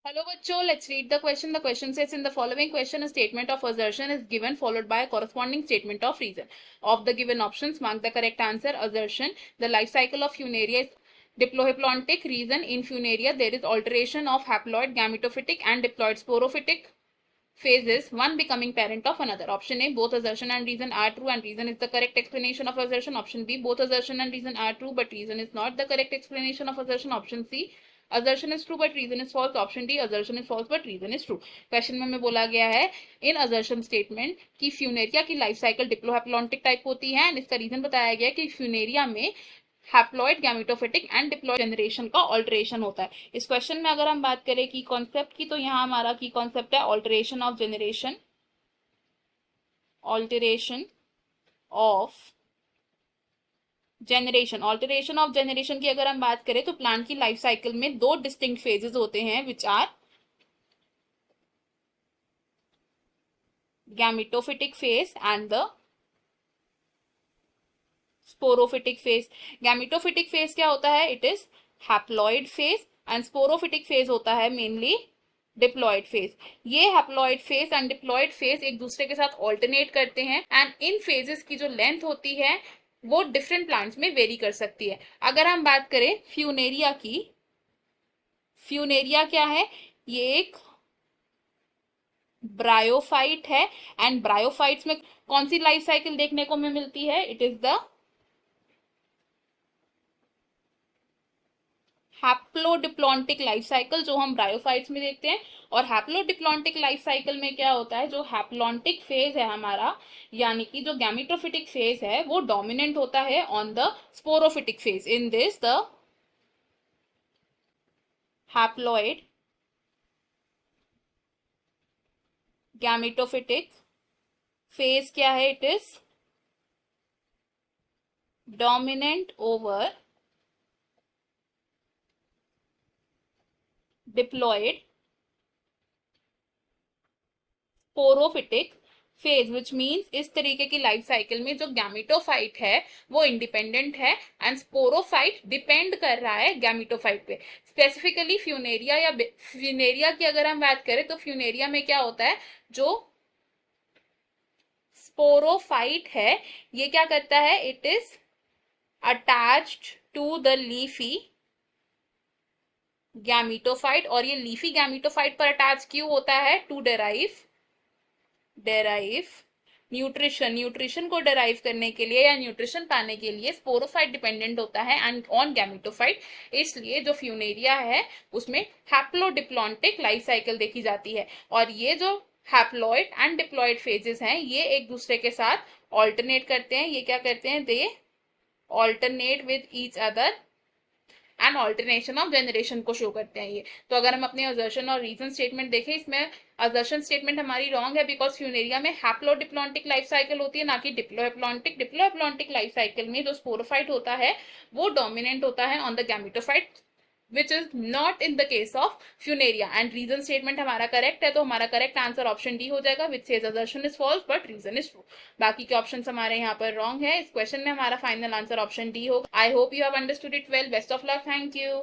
Hello बच्चों, let's read the question. The question says in the following question a statement of assertion is given followed by a corresponding statement of reason. Of the given options, mark the correct answer. Assertion: the life cycle of Funaria is diplohaplontic. Reason: in Funaria there is alteration of haploid, gametophytic and diploid sporophytic phases, one becoming parent of another. Option A, both assertion and reason are true and reason is the correct explanation of assertion. Option B, both assertion and reason are true but reason is not the correct explanation of assertion. Option C, assertion is true but reason is false. Option D, assertion is false but reason is true. Question में हमें बोला गया है इन assertion statement कि Funaria की life cycle डिप्लोहैप्लॉन्टिक type होती है and इसका रीजन बताया गया कि फ्यूनेरिया में haploid, gametophytic and diploid generation का ऑल्टरेशन होता है. इस क्वेश्चन में अगर हम बात करें की कॉन्सेप्ट की, तो यहाँ हमारा की कॉन्सेप्ट है alteration of generation. Alteration of generation की अगर हम बात करें तो प्लांट की लाइफ साइकिल में दो डिस्टिंक्ट फेजेस होते हैं which are gametophytic phase and the sporophytic phase. Gametophytic phase क्या होता है? It is haploid phase and sporophytic phase होता है मेनली डिप्लॉइड फेज. ये haploid phase and diploid phase एक दूसरे के साथ ऑल्टरनेट करते हैं एंड इन फेजेस की जो लेंथ होती है वो डिफरेंट प्लांट्स में वेरी कर सकती है. अगर हम बात करें फ्यूनेरिया की, फ्यूनेरिया क्या है? ये एक ब्रायोफाइट है एंड ब्रायोफाइट्स में कौन सी लाइफ साइकिल देखने को हमें मिलती है? It is the haplodiplontic life cycle जो हम ब्रायोफाइट्स में देखते हैं. और हैप्लोडिप्लॉन्टिक लाइफ साइकिल में क्या होता है? जो हैप्लॉन्टिक फेज है हमारा, यानी कि जो गैमेटोफिटिक फेज है वो डोमिनेंट होता है on the sporophytic phase. In this the haploid, gametophytic phase क्या है? It is dominant over diploid sporophytic phase, which means इस तरीके की लाइफ साइकिल में जो गैमेटोफाइट है वो इंडिपेंडेंट है एंड स्पोरोफाइट डिपेंड कर रहा है गैमेटोफाइट पे. स्पेसिफिकली फ्यूनेरिया या फ्यूनेरिया की अगर हम बात करें तो फ्यूनेरिया में क्या होता है? जो स्पोरोफाइट है ये क्या करता है? It is attached to the leafy gametophyte. और ये लीफी गैमेटोफाइट पर अटैच क्यों होता है? टू डेराइव न्यूट्रिशन को डेराइव करने के लिए या न्यूट्रिशन पाने के लिए स्पोरोफाइट डिपेंडेंट होता है एंड ऑन गैमेटोफाइट. इसलिए जो फ्यूनेरिया है उसमें हैप्लोडिप्लॉन्टिक लाइफ साइकिल देखी जाती है. और ये जो हैप्लॉइड एंड डिप्लॉइड फेजेस हैं ये एक दूसरे के साथ ऑल्टरनेट करते हैं. ये क्या करते हैं? They alternate with each other and alternation of generation को शो करते हैं ये. तो अगर हम अपने असर्शन और रीजन स्टेटमेंट देखें, इसमें असर्शन स्टेटमेंट हमारी रॉन्ग है बिकॉज फ्यूनेरिया में हैप्लोडिप्लॉन्टिक लाइफ साइकिल होती है ना कि डिप्लोहैप्लॉन्टिक. डिप्लोहैप्लॉन्टिक लाइफ साइकिल में जो स्पोरोफाइट होता है वो डोमिनेंट होता है on the gametophyte which is not in the case of funaria. and reason statement हमारा करेक्ट है तो हमारा करेक्ट आंसर ऑप्शन डी हो जाएगा which says assertion is false but reason is true. बाकी के ऑप्शन हमारे यहाँ पर रॉन्ग है. इस क्वेश्चन में हमारा फाइनल आंसर ऑप्शन डी होगा. I hope you have understood it well. Best of luck. Thank you.